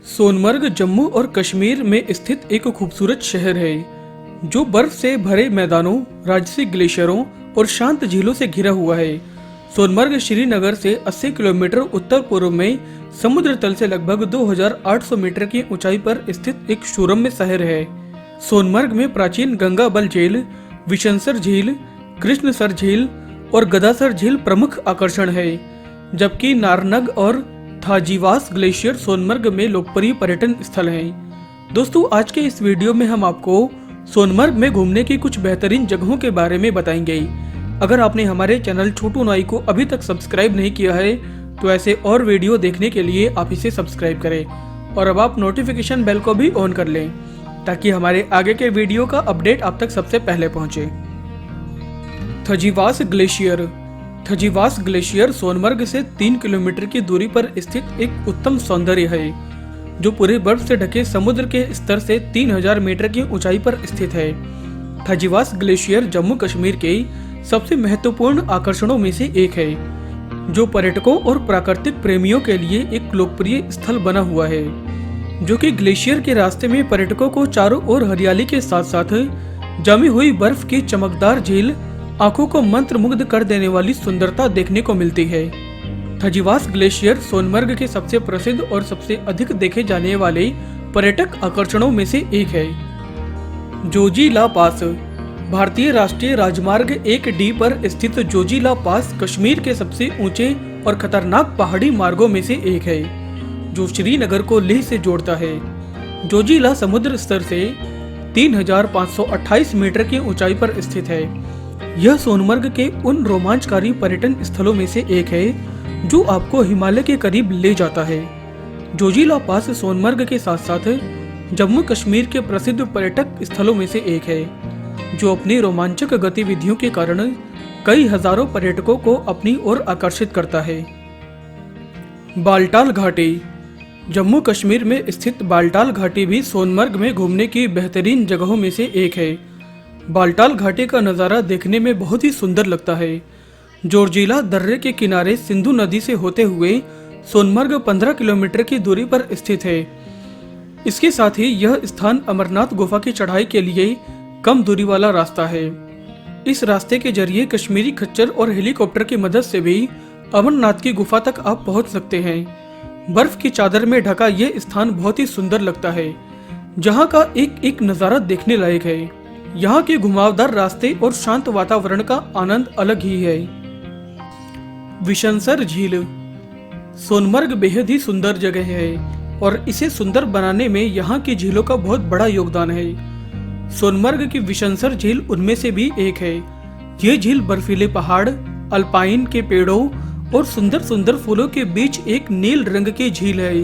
सोनमर्ग जम्मू और कश्मीर में स्थित एक खूबसूरत शहर है जो बर्फ से भरे मैदानों, राजसी ग्लेशियरों और शांत झीलों से घिरा हुआ है। सोनमर्ग श्रीनगर से 80 किलोमीटर उत्तर पूर्व में समुद्र तल से लगभग 2800 मीटर की ऊंचाई पर स्थित एक सुरम्य शहर है। सोनमर्ग में प्राचीन गंगाबल झील, विशनसर झील, कृष्णसर झील और गदासर झील प्रमुख आकर्षण है, जबकि नारनग और थाजीवास ग्लेशियर सोनमर्ग में लोकप्रिय पर्यटन स्थल हैं। दोस्तों, आज के इस वीडियो में हम आपको सोनमर्ग में घूमने की कुछ बेहतरीन जगहों के बारे में बताएंगे। अगर आपने हमारे चैनल छोटू नाई को अभी तक सब्सक्राइब नहीं किया है तो ऐसे और वीडियो देखने के लिए आप इसे सब्सक्राइब करें और अब आप नोटिफिकेशन बेल को भी ऑन कर लें ताकि हमारे आगे के वीडियो का अपडेट आप तक सबसे पहले पहुंचे। थजीवास ग्लेशियर। थजीवास ग्लेशियर सोनमर्ग से 3 किलोमीटर की दूरी पर स्थित एक उत्तम सौंदर्य है जो पूरे बर्फ से ढके समुद्र के स्तर से 3000 मीटर की ऊंचाई पर स्थित है। थजीवास ग्लेशियर जम्मू कश्मीर के सबसे महत्वपूर्ण आकर्षणों में से एक है जो पर्यटकों और प्राकृतिक प्रेमियों के लिए एक लोकप्रिय स्थल बना हुआ है, जो कि ग्लेशियर के रास्ते में पर्यटकों को चारों ओर हरियाली के साथ साथ जमी हुई बर्फ की चमकदार झील आंखों को मंत्रमुग्ध कर देने वाली सुंदरता देखने को मिलती है। थजीवास ग्लेशियर सोनमर्ग के सबसे प्रसिद्ध और सबसे अधिक देखे जाने वाले पर्यटक आकर्षणों में से एक है। जोजिला पास। भारतीय राष्ट्रीय राजमार्ग 1D पर स्थित जोजिला पास कश्मीर के सबसे ऊंचे और खतरनाक पहाड़ी मार्गों में से एक है जो श्रीनगर को लेह से जोड़ता है। जोजिला समुद्र स्तर से 3528 मीटर की ऊंचाई पर स्थित है। यह सोनमर्ग के उन रोमांचकारी पर्यटन स्थलों में से एक है जो आपको हिमालय के करीब ले जाता है। जोजिला पास सोनमर्ग के साथ साथ जम्मू कश्मीर के प्रसिद्ध पर्यटक स्थलों में से एक है जो अपनी रोमांचक गतिविधियों के कारण कई हजारों पर्यटकों को अपनी ओर आकर्षित करता है। बाल्टाल घाटी। जम्मू कश्मीर में स्थित बाल्टाल घाटी भी सोनमर्ग में घूमने की बेहतरीन जगहों में से एक है। बाल्टाल घाटी का नज़ारा देखने में बहुत ही सुंदर लगता है। जोर्जिला दर्रे के किनारे सिंधु नदी से होते हुए सोनमर्ग 15 किलोमीटर की दूरी पर स्थित है। इसके साथ ही यह स्थान अमरनाथ गुफा की चढ़ाई के लिए कम दूरी वाला रास्ता है। इस रास्ते के जरिए कश्मीरी खच्चर और हेलीकॉप्टर की मदद से भी अमरनाथ की गुफा तक आप पहुंच सकते हैं। बर्फ की चादर में ढका यह स्थान बहुत ही सुंदर लगता है, जहां का एक एक नज़ारा देखने लायक है। यहाँ के घुमावदार रास्ते और शांत वातावरण का आनंद अलग ही है। विशनसर झील। सोनमर्ग बेहद ही सुंदर जगह है और इसे सुंदर बनाने में यहाँ की झीलों का बहुत बड़ा योगदान है। सोनमर्ग की विशनसर झील उनमें से भी एक है। ये झील बर्फीले पहाड़, अल्पाइन के पेड़ों और सुंदर सुंदर फूलों के बीच एक नील रंग की झील है।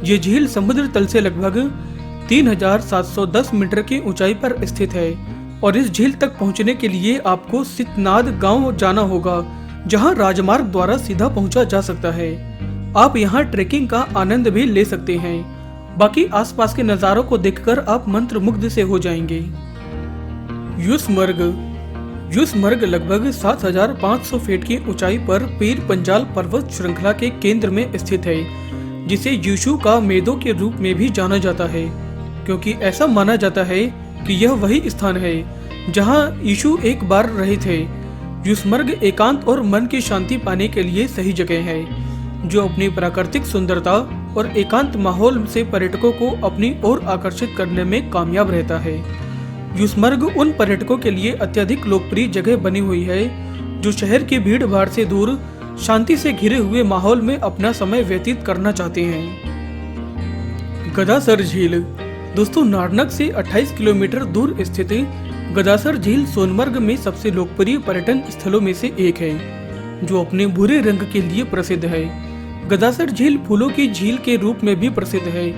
ये झील समुद्र तल से लगभग 3710 मीटर की ऊंचाई पर स्थित है और इस झील तक पहुंचने के लिए आपको सितनाद गांव जाना होगा, जहां राजमार्ग द्वारा सीधा पहुंचा जा सकता है। आप यहां ट्रेकिंग का आनंद भी ले सकते हैं। बाकी आसपास के नज़ारों को देखकर आप मंत्रमुग्ध से हो जाएंगे। यूसमर्ग। यूसमर्ग लगभग 7500 फीट की ऊंचाई पर पीर पंजाल पर्वत श्रृंखला के केंद्र में स्थित है, जिसे यीशु का मेदो के रूप में भी जाना जाता है, क्योंकि ऐसा माना जाता है कि यह वही स्थान है जहां यीशु एक बार रहे थे। यूसमर्ग एकांत और मन की शांति पाने के लिए सही जगह है, जो अपनी प्राकृतिक सुंदरता और एकांत माहौल से पर्यटकों को अपनी ओर आकर्षित करने में कामयाब रहता है। यूसमर्ग उन पर्यटकों के लिए अत्यधिक लोकप्रिय जगह बनी हुई है जो शहर की भीड़ भाड़ से दूर शांति से घिरे हुए माहौल में अपना समय व्यतीत करना चाहते हैं। गदासर झील। दोस्तों, नारनग से 28 किलोमीटर दूर स्थित गदासर झील सोनमर्ग में सबसे लोकप्रिय पर्यटन स्थलों में से एक है, जो अपने भूरे रंग के लिए प्रसिद्ध है। गदासर झील फूलों की झील के रूप में भी प्रसिद्ध है,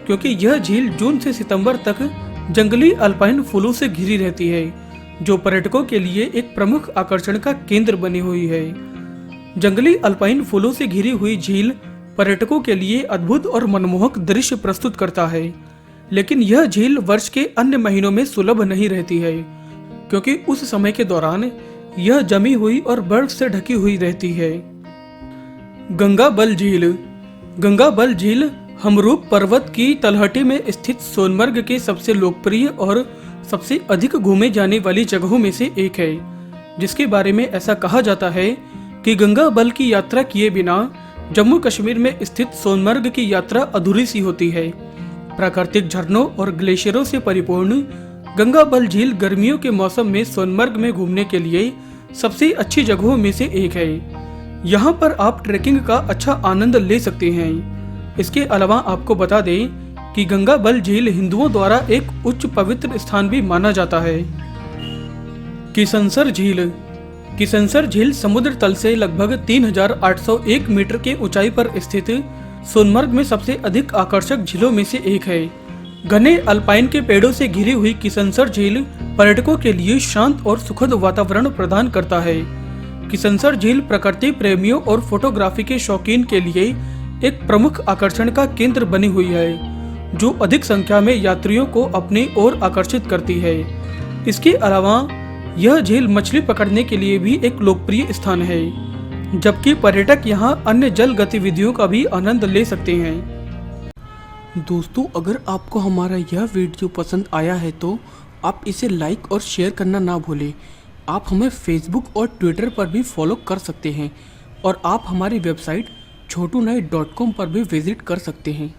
क्योंकि यह झील जून से सितंबर तक जंगली अल्पाइन फूलों से घिरी रहती है, जो पर्यटकों के लिए एक प्रमुख आकर्षण का केंद्र बनी हुई है। जंगली अल्पाइन फूलों से घिरी हुई झील पर्यटकों के लिए अद्भुत और मनमोहक दृश्य प्रस्तुत करता है, लेकिन यह झील वर्ष के अन्य महीनों में सुलभ नहीं रहती है, क्योंकि उस समय के दौरान यह जमी हुई और बर्फ से ढकी हुई रहती है। गंगाबल झील। गंगाबल झील हमरूप पर्वत की तलहटी में स्थित सोनमर्ग के सबसे लोकप्रिय और सबसे अधिक घूमे जाने वाली जगहों में से एक है, जिसके बारे में ऐसा कहा जाता है कि गंगाबल की यात्रा किए बिना जम्मू कश्मीर में स्थित सोनमर्ग की यात्रा अधूरी सी होती है। प्राकृतिक झरनों और ग्लेशियरों से परिपूर्ण गंगाबल झील गर्मियों के मौसम में सोनमर्ग में घूमने के लिए सबसे अच्छी जगहों में से एक है। यहाँ पर आप ट्रैकिंग का अच्छा आनंद ले सकते हैं। इसके अलावा आपको बता दें कि गंगाबल झील हिंदुओं द्वारा एक उच्च पवित्र स्थान भी माना जाता है। किसनसर झील। किसनसर झील समुद्र तल से लगभग 3801 मीटर के ऊंचाई पर स्थित सोनमर्ग में सबसे अधिक आकर्षक झीलों में से एक है। घने अल्पाइन के पेड़ों से घिरी हुई किसनसर झील पर्यटकों के लिए शांत और सुखद वातावरण प्रदान करता है। किसनसर झील प्रकृति प्रेमियों और फोटोग्राफी के शौकीन के लिए एक प्रमुख आकर्षण का केंद्र बनी हुई है, जो अधिक संख्या में यात्रियों को अपनी ओर आकर्षित करती है। इसके अलावा यह झील मछली पकड़ने के लिए भी एक लोकप्रिय स्थान है, जबकि पर्यटक यहाँ अन्य जल गतिविधियों का भी आनंद ले सकते हैं। दोस्तों, अगर आपको हमारा यह वीडियो पसंद आया है तो आप इसे लाइक और शेयर करना ना भूलें। आप हमें फेसबुक और ट्विटर पर भी फॉलो कर सकते हैं और आप हमारी वेबसाइट chotunai.com पर भी विजिट कर सकते हैं।